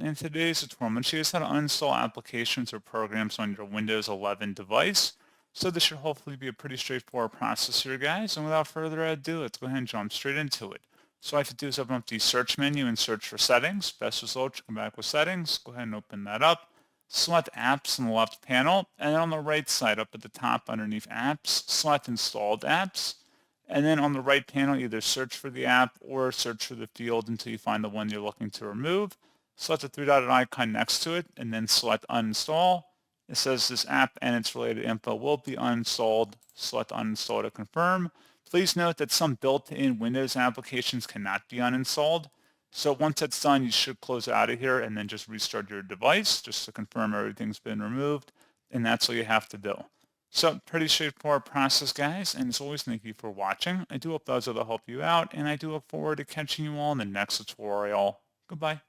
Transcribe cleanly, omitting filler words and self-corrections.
In today's tutorial, I'm going to show you how to uninstall applications or programs on your Windows 11 device. So this should hopefully be a pretty straightforward process here, guys. And without further ado, let's go ahead and jump straight into it. So all I have to do is open up the search menu and search for settings. Best result, come back with settings. Go ahead and open that up. Select apps in the left panel. And then on the right side, up at the top underneath apps, select installed apps. And then on the right panel, either search for the app or search for the field until you find the one you're looking to remove. Select the three-dotted icon next to it, and then select uninstall. It says this app and its related info will be uninstalled. Select uninstall to confirm. Please note that some built-in Windows applications cannot be uninstalled. So once that's done, you should close out of here and then just restart your device just to confirm everything's been removed. And that's all you have to do. So pretty straightforward process, guys. And as always, thank you for watching. I do hope those will help you out, and I do look forward to catching you all in the next tutorial. Goodbye.